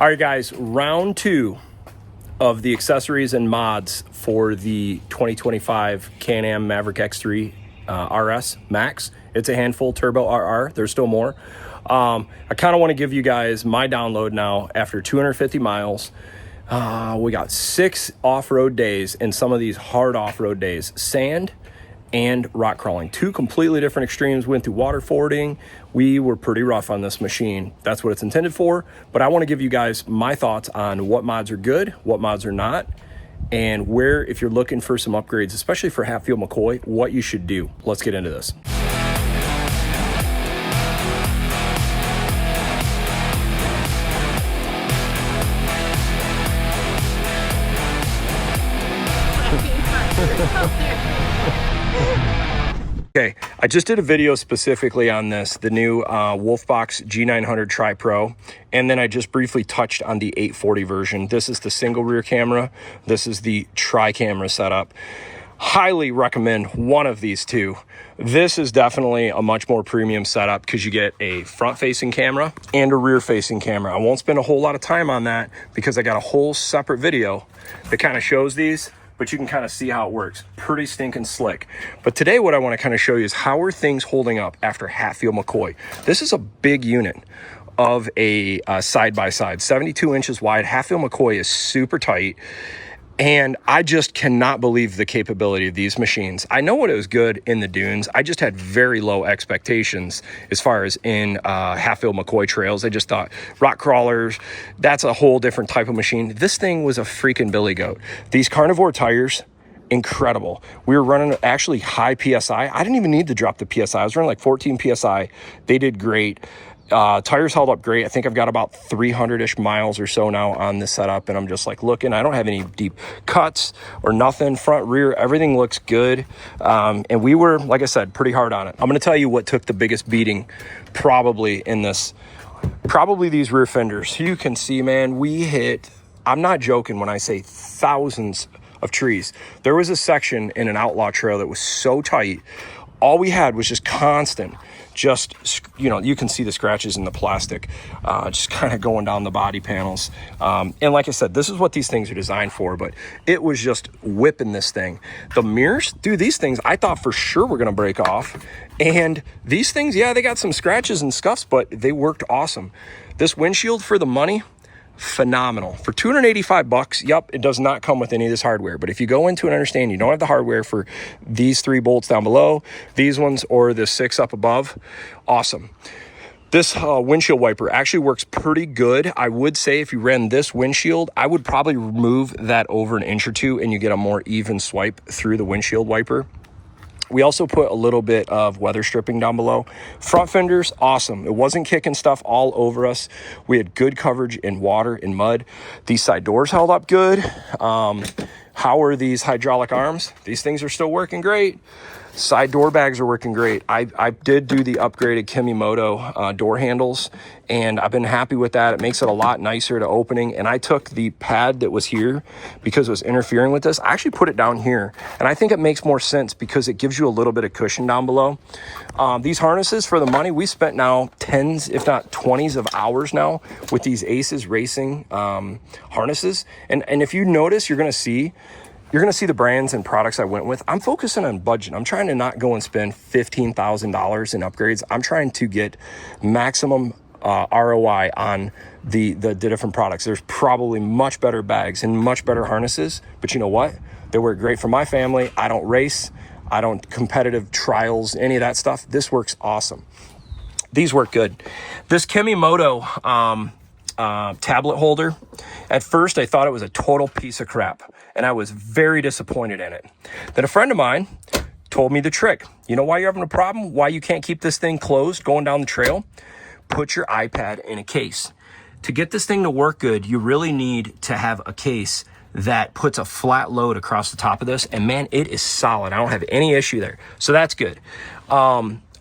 All right, guys, round two of the accessories and mods for the 2025 Can-Am Maverick X3 RS Max. It's a handful, Turbo RR. There's still more. I kind of want to give you guys my download now after 250 miles. We got 6 off-road days, and some of these hard off-road days, sand and rock crawling. 2 completely different extremes. Went through water fording. We were pretty rough on this machine. That's what it's intended for. But I want to give you guys my thoughts on what mods are good, what mods are not, and where, if you're looking for some upgrades, especially for Hatfield McCoy, what you should do. Let's get into this. Okay, I just did a video specifically on this, the new Wolfbox G900 Tri-Pro, and then I just briefly touched on the 840 version. This is the single rear camera. This is the tri-camera setup. Highly recommend one of these two. This is definitely a much more premium setup because you get a front-facing camera and a rear-facing camera. I won't spend a whole lot of time on that because I got a whole separate video that kind of shows these, but you can kind of see how it works. Pretty stinking slick. But today what I want to kind of show you is how are things holding up after Hatfield McCoy. This is a big unit of a side-by-side, 72 inches wide. Hatfield McCoy is super tight, and I just cannot believe the capability of these machines. I know it was good in the dunes. I just had very low expectations as far as in Hatfield McCoy trails. I just thought rock crawlers, that's a whole different type of machine. This thing was a freaking billy goat. These carnivore tires, incredible. We were running actually high PSI. I didn't even need to drop the PSI. I was running like 14 PSI. They did great. Tires held up great. I think I've got about 300-ish miles or so now on this setup, and I'm just like looking. I don't have any deep cuts or nothing. Front, rear, everything looks good. And we were, like I said, pretty hard on it. I'm going to tell you what took the biggest beating probably in this. Probably these rear fenders. You can see, man, we hit, I'm not joking when I say thousands of trees. There was a section in an outlaw trail that was so tight. All we had was just constant, just, you know, you can see the scratches in the plastic, just kind of going down the body panels. And like I said, this is what these things are designed for, but it was just whipping this thing. The mirrors, dude, these things I thought for sure were going to break off. And these things, yeah, they got some scratches and scuffs, but they worked awesome. This windshield for the money, phenomenal. For 285 bucks, yep, it does not come with any of this hardware, but if you go into and understand you don't have the hardware for these 3 bolts down below, these ones, or the 6 up above, awesome. This windshield wiper actually works pretty good. I would say if you ran this windshield, I would probably remove that over an inch or 2 and you get a more even swipe through the windshield wiper. We also put a little bit of weather stripping down below. Front fenders, awesome. It wasn't kicking stuff all over us. We had good coverage in water and mud. These side doors held up good. How are these hydraulic arms? These things are still working great. Side door bags are working great. I did do the upgraded Kemimoto door handles, and I've been happy with that. It makes it a lot nicer to opening. And I took the pad that was here because it was interfering with this. I actually put it down here, and I think it makes more sense because it gives you a little bit of cushion down below. These harnesses for the money, we spent now 10s, if not 20s of hours now with these Aces Racing harnesses. And if you notice, you're going to see the brands and products I went with. I'm focusing on budget. I'm trying to not go and spend $15,000 in upgrades. I'm trying to get maximum ROI on the different products. There's probably much better bags and much better harnesses, but you know what? They work great for my family. I don't race. I don't competitive trials, any of that stuff. This works awesome. These work good. This Kemimoto tablet holder, at first I thought it was a total piece of crap, and I was very disappointed in it. Then a friend of mine told me the trick. You know why you're having a problem? Why you can't keep this thing closed going down the trail? Put your iPad in a case. To get this thing to work good, you really need to have a case that puts a flat load across the top of this, and man, it is solid. I don't have any issue there, so that's good.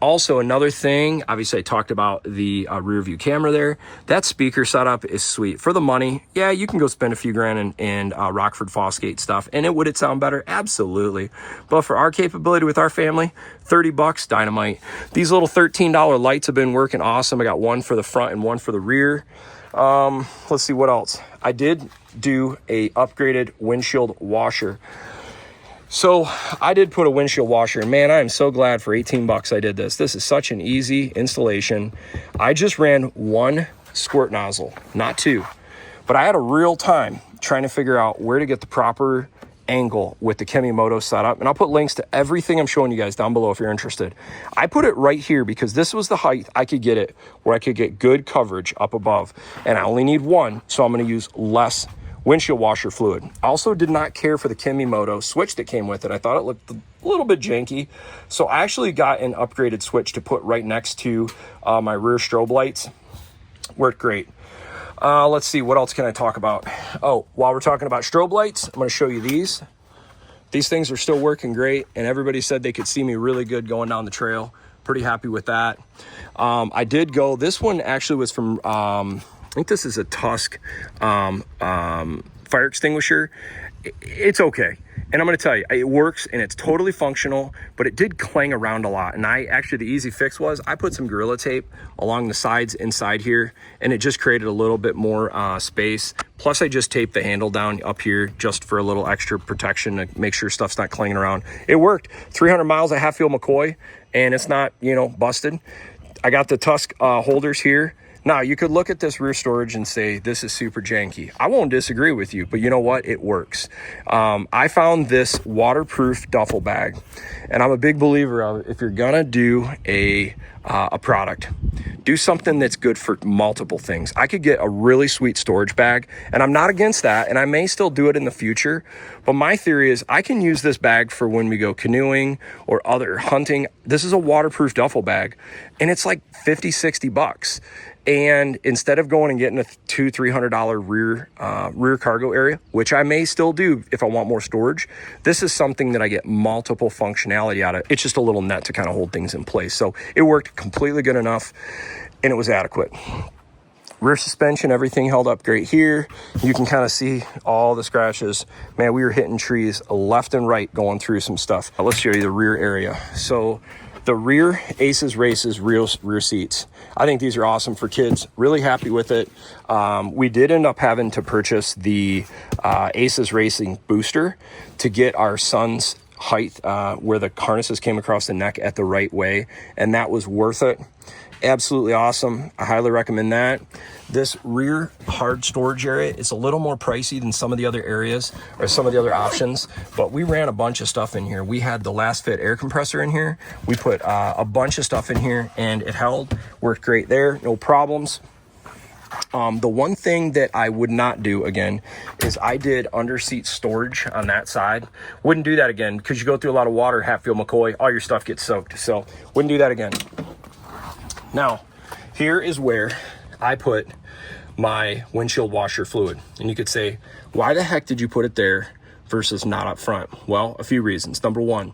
Also, another thing, obviously I talked about the rear view camera there. That speaker setup is sweet. For the money, yeah, you can go spend a few grand in Rockford Fosgate stuff, and would it sound better? Absolutely. But for our capability with our family, 30 bucks, dynamite. These little $13 lights have been working awesome. I got one for the front and one for the rear. Let's see what else. I did do a upgraded windshield washer. So I did put a windshield washer in. Man, I am so glad for 18 bucks I did this. This is such an easy installation. I just ran one squirt nozzle, not two, but I had a real time trying to figure out where to get the proper angle with the Kemimoto setup. And I'll put links to everything I'm showing you guys down below if you're interested. I put it right here because this was the height I could get it where I could get good coverage up above. And I only need one, so I'm going to use less windshield washer fluid. I also did not care for the Kemimoto switch that came with it. I thought it looked a little bit janky. So I actually got an upgraded switch to put right next to my rear strobe lights. Worked great. Let's see, what else can I talk about? Oh, while we're talking about strobe lights, I'm going to show you these. These things are still working great, and everybody said they could see me really good going down the trail. Pretty happy with that. I did go, this one actually was from, I think this is a Tusk fire extinguisher. It's okay. And I'm going to tell you, it works and it's totally functional, but it did clang around a lot. And the easy fix was I put some Gorilla Tape along the sides inside here, and it just created a little bit more space. Plus I just taped the handle down up here just for a little extra protection to make sure stuff's not clanging around. It worked. 300 miles, I half-fuel McCoy, and it's not, you know, busted. I got the Tusk holders here. Now, you could look at this rear storage and say, this is super janky. I won't disagree with you, but you know what? It works. I found this waterproof duffel bag, and I'm a big believer of if you're gonna do a product, do something that's good for multiple things. I could get a really sweet storage bag, and I'm not against that, and I may still do it in the future, but my theory is I can use this bag for when we go canoeing or other hunting. This is a waterproof duffel bag, and it's like 50, 60 bucks. And instead of going and getting a $200-$300 rear cargo area, which I may still do if I want more storage, this is something that I get multiple functionality out of. It's just a little net to kind of hold things in place. So it worked completely good enough, and it was adequate. Rear suspension, everything held up great here. You can kind of see all the scratches. Man, we were hitting trees left and right going through some stuff. Let's show you the rear area. So the rear Aces Races rear seats. I think these are awesome for kids. Really happy with it. We did end up having to purchase the Aces Racing booster to get our son's height where the harnesses came across the neck at the right way, and that was worth it. Absolutely awesome. I highly recommend that. This rear hard storage area is a little more pricey than some of the other areas or some of the other options, but we ran a bunch of stuff in here. We had the last fit air compressor in here. We put a bunch of stuff in here, and it held, worked great there, no problems. The one thing that I would not do again is I did under seat storage on that side. Wouldn't do that again because you go through a lot of water, half-fuel McCoy, all your stuff gets soaked. So wouldn't do that again. Now, here is where I put my windshield washer fluid. And you could say, why the heck did you put it there versus not up front? Well, a few reasons. Number one,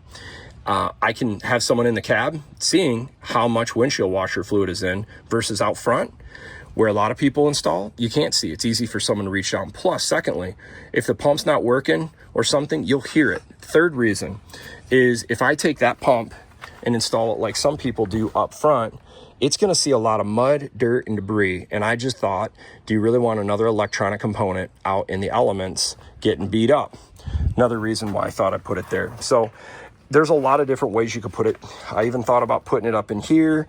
I can have someone in the cab seeing how much windshield washer fluid is in versus out front, where a lot of people install, you can't see. It's easy for someone to reach down. Plus, secondly, if the pump's not working or something, you'll hear it. Third reason is if I take that pump and install it like some people do up front, it's going to see a lot of mud, dirt, and debris. And I just thought, do you really want another electronic component out in the elements getting beat up? Another reason why I thought I'd put it there. So there's a lot of different ways you could put it. I even thought about putting it up in here,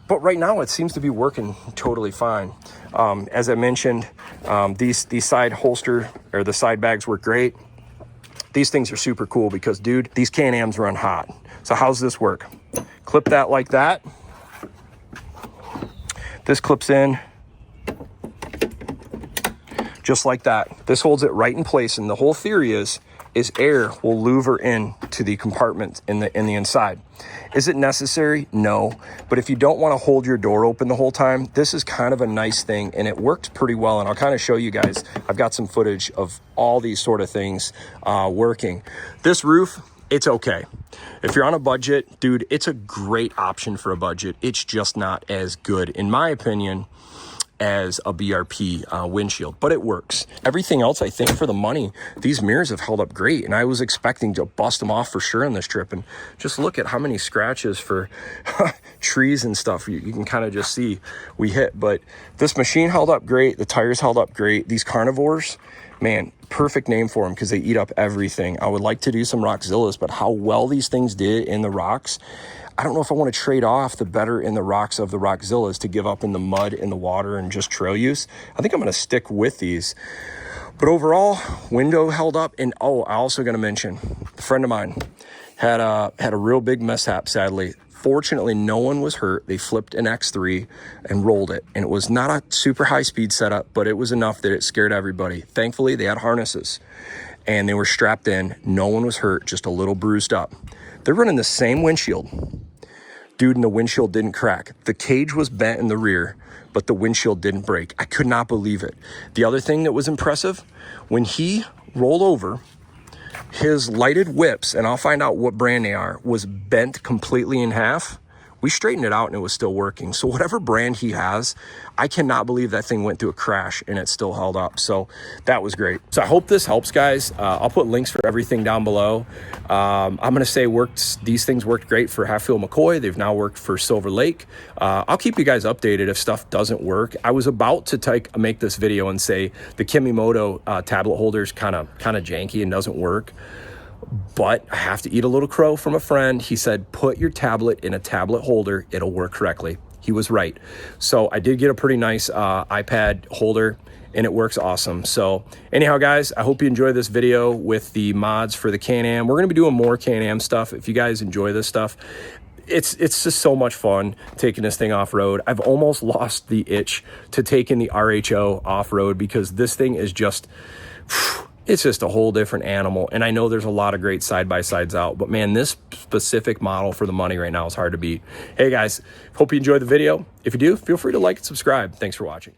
but right now it seems to be working totally fine. As I mentioned, these side holster or the side bags work great. These things are super cool because, dude, these Can-Ams run hot. So how's this work? Clip that like that. This clips in just like that. This holds it right in place, and the whole theory is air will louver in to the compartment in the inside. Is it necessary? No. But if you don't want to hold your door open the whole time, this is kind of a nice thing, and it worked pretty well. And I'll kind of show you guys. I've got some footage of all these sort of things working. This roof, it's okay. If you're on a budget, dude, it's a great option for a budget. It's just not as good, in my opinion, as a BRP windshield, but it works. Everything else, I think for the money, these mirrors have held up great, and I was expecting to bust them off for sure on this trip. And just look at how many scratches for trees and stuff you can kind of just see we hit. But this machine held up great. The tires held up great. These carnivores, man, perfect name for them because they eat up everything. I would like to do some Rockzillas, but how well these things did in the rocks, I don't know if I want to trade off the better in the rocks of the Rockzillas to give up in the mud, in the water, and just trail use. I think I'm going to stick with these. But overall, window held up. And oh, I also going to mention, a friend of mine had a real big mishap, sadly. Fortunately, no one was hurt. They flipped an X3 and rolled it. And it was not a super high speed setup, but it was enough that it scared everybody. Thankfully, they had harnesses and they were strapped in. No one was hurt, just a little bruised up. They're running the same windshield. Dude, and the windshield didn't crack. The cage was bent in the rear, but the windshield didn't break. I could not believe it. The other thing that was impressive, when he rolled over, his lighted whips, and I'll find out what brand they are, was bent completely in half. We straightened it out and it was still working. So whatever brand he has, I cannot believe that thing went through a crash and it still held up. So that was great. So I hope this helps, guys. I'll put links for everything down below. I'm going to say these things worked great for Hatfield McCoy. They've now worked for Silver Lake. I'll keep you guys updated if stuff doesn't work. I was about to make this video and say the Kemimoto tablet holder is kind of janky and doesn't work. But I have to eat a little crow from a friend. He said, put your tablet in a tablet holder. It'll work correctly. He was right. So I did get a pretty nice iPad holder and it works awesome. So anyhow, guys, I hope you enjoy this video with the mods for the Can-Am. We're going to be doing more Can-Am stuff. If you guys enjoy this stuff, it's just so much fun taking this thing off-road. I've almost lost the itch to taking the RHO off-road because this thing is just... it's just a whole different animal. And I know there's a lot of great side-by-sides out, but man, this specific model for the money right now is hard to beat. Hey guys, hope you enjoyed the video. If you do, feel free to like and subscribe. Thanks for watching.